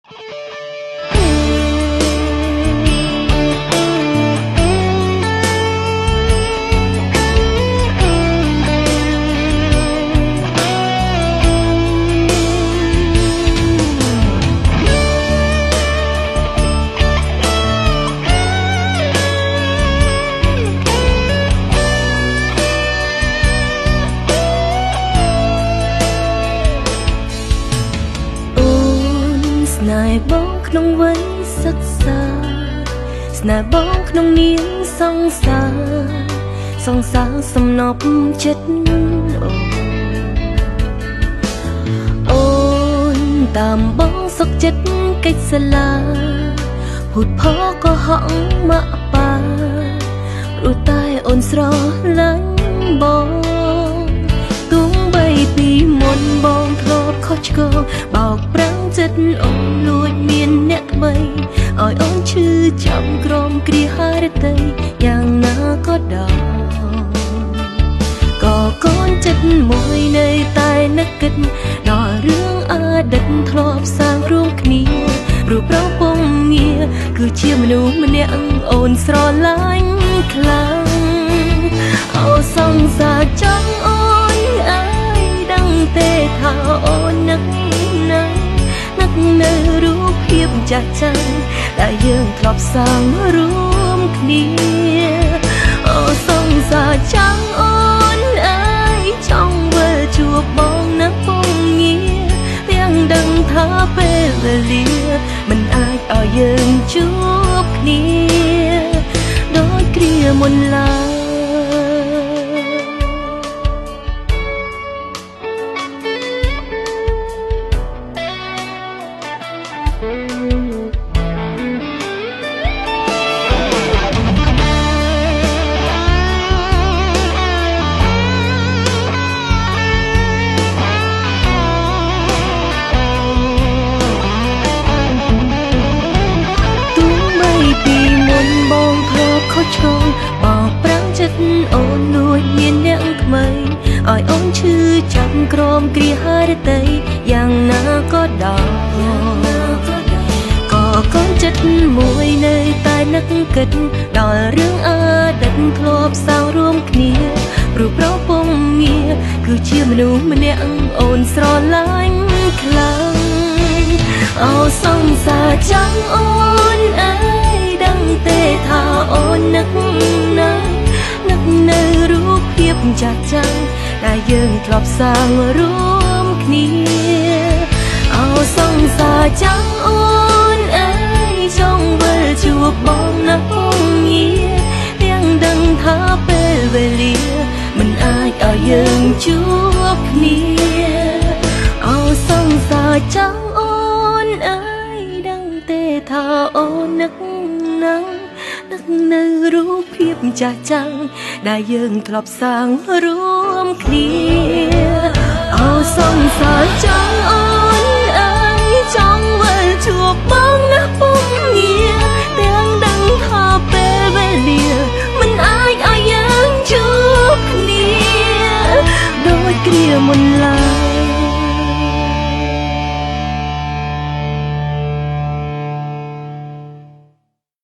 ស្នេហ៍បងក្នុងវ័យសិក្សាស្នេហ៍បងក្នុងនាមសង្សារសំណប់ចិត្តអូនតាមបងសុខចិត្តកិច្ចសាលាភូតផក៏ហក់មកប៉ាព្រោះតែអូនស្រឡាញ់បងទុំបីពីមុនបងធ្លាប់ខុសឆ្គងបោកប្រាំងចិត្តអូនលួចមានអ្នកថ្មីឲ្យអូនឈឺចាំក្រមគ្រាហារតីយ៉ាងណាក៏ដោយក៏កូនចិត្តមួយនៅតែនឹកគិតដល់រឿងអតីតធ្លាប់សាងរួមគ្នាព្រោះប្រពងងារគឺជាមនុស្សម្នាក់អូនស្រឡាញ់ខ្លាំងអូសង្សារចង់អូនអាយដឹងទេថាអូននឹកនៅរូបភាពចាស់ចាំដែលយើងធ្លាប់សាងរួមគ្នាអូសង្សារចង់អូនអាយចង់វិលជួបបងនៅពងងារទាំងដឹងថាពេលវេលាមិនអាចឲ្យយើងជួបគ្នាដោយគ្រាមុនឡើយឆ្កងបោកប្រាំងចិត្តអូនលួចមានអ្នកថ្មីឲ្យអូនឈឺចាប់ក្រមគ្រាហារតីយ៉ាងណាក៏ដោយក៏កូនចិត្តមួយនៅតែនឹកគិតដល់រឿងអតីតធ្លាប់សាងរួមគ្នាព្រោះប្រពងងារគឺជាមនុស្សម្នាក់អូនស្រឡាញ់ខ្លាំងអូសង្សារចង់អូនអាយដឹងទេថាអូននឹកនៅរូបភាពចាស់ចាំដែលយើងធ្លាប់សាងរួមគ្នាអូសង្សារចង់អូនអើយចង់វិលជួបបងនៅពងងារទាំងដឹងថាពេលវេលាមិនអាចឲ្យយើងជួបគ្នាអូសង្សារចង់អូនអើយដឹងទេថាអូននឹកនៅរូបភាពចាស់ចាំដែលយើងធ្លាប់សាងរួមគ្នាអូសង្សារចង់អូ